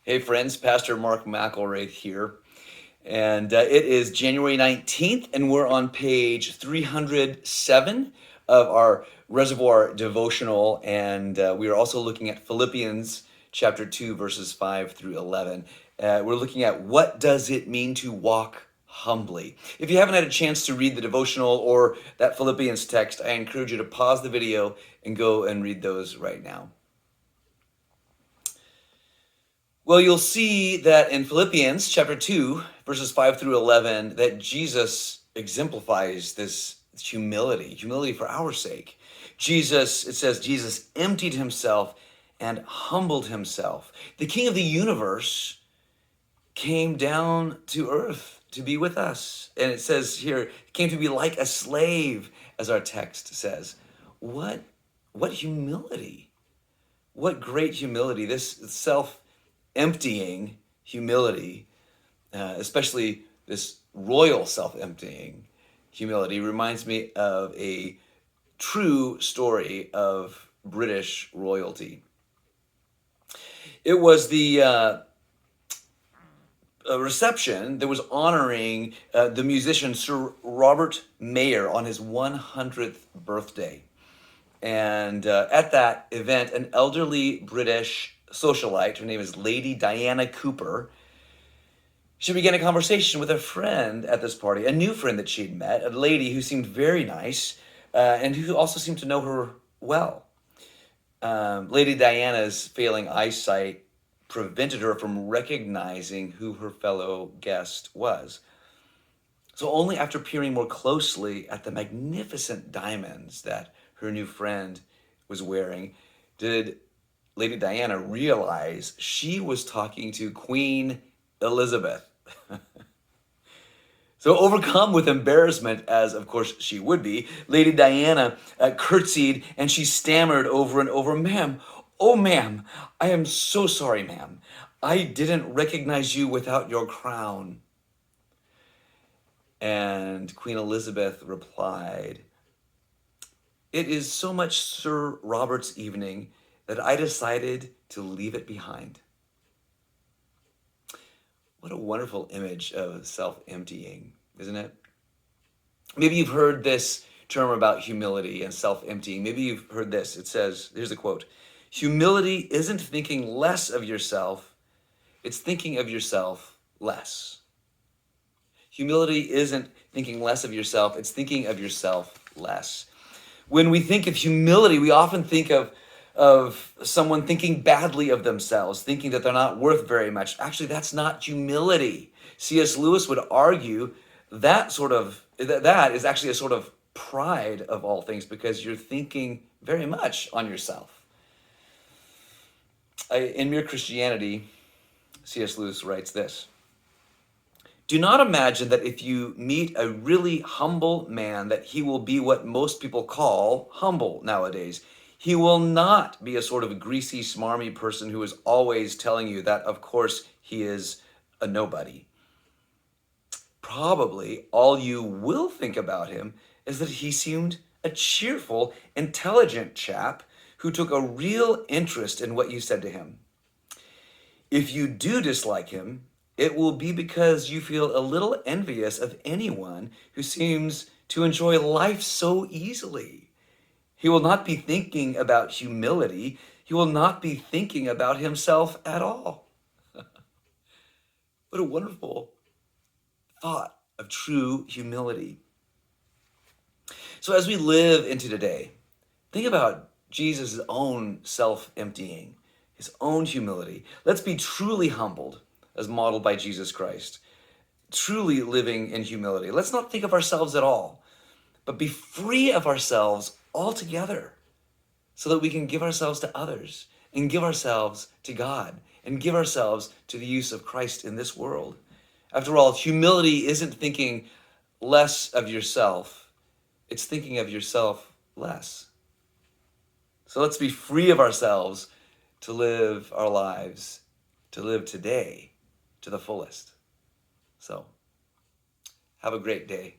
Hey friends, Pastor Mark McElraith here. And it is January 19th, and we're on page 307 of our Reservoir devotional. And we are also looking at Philippians chapter 2, verses 5 through 11. We're looking at what does it mean to walk humbly. If you haven't had a chance to read the devotional or that Philippians text, I encourage you to pause the video and go and read those right now. Well, you'll see that in Philippians chapter 2, verses 5 through 11, that Jesus exemplifies this humility for our sake. It says, Jesus emptied himself and humbled himself. The King of the universe came down to earth to be with us. And it says here, came to be like a slave, as our text says. What humility. What great humility. This self-emptying humility, especially this royal self-emptying humility, reminds me of a true story of British royalty. It was the a reception that was honoring the musician Sir Robert Mayer on his 100th birthday. And at that event, an elderly British socialite, her name is Lady Diana Cooper, she began a conversation with a friend at this party, a new friend that she'd met, a lady who seemed very nice and who also seemed to know her well. Lady Diana's failing eyesight prevented her from recognizing who her fellow guest was. So only after peering more closely at the magnificent diamonds that her new friend was wearing did Lady Diana realize she was talking to Queen Elizabeth. So overcome with embarrassment, as of course she would be, Lady Diana curtsied and she stammered over and over, "Ma'am, oh ma'am, I am so sorry, ma'am. I didn't recognize you without your crown." And Queen Elizabeth replied, "It is so much Sir Robert's evening that I decided to leave it behind." What a wonderful image of self-emptying, isn't it? Maybe you've heard this term about humility and self-emptying. Maybe you've heard this. It says, here's a quote, "Humility isn't thinking less of yourself, it's thinking of yourself less." Humility isn't thinking less of yourself, it's thinking of yourself less. When we think of humility, we often think of someone thinking badly of themselves, thinking that they're not worth very much. Actually, that's not humility. C.S. Lewis would argue that is actually a sort of pride of all things, because you're thinking very much on yourself. In Mere Christianity, C.S. Lewis writes this: "Do not imagine that if you meet a really humble man that he will be what most people call humble nowadays. He will not be a sort of greasy, smarmy person who is always telling you that, of course, he is a nobody. Probably all you will think about him is that he seemed a cheerful, intelligent chap who took a real interest in what you said to him. If you do dislike him, it will be because you feel a little envious of anyone who seems to enjoy life so easily. He will not be thinking about humility. He will not be thinking about himself at all." What a wonderful thought of true humility. So as we live into today, think about Jesus' own self-emptying, his own humility. Let's be truly humbled as modeled by Jesus Christ, truly living in humility. Let's not think of ourselves at all, but be free of ourselves altogether so that we can give ourselves to others and give ourselves to God and give ourselves to the use of Christ in this world. After all, humility isn't thinking less of yourself, it's thinking of yourself less. So let's be free of ourselves to live our lives, to live today to the fullest. So, have a great day.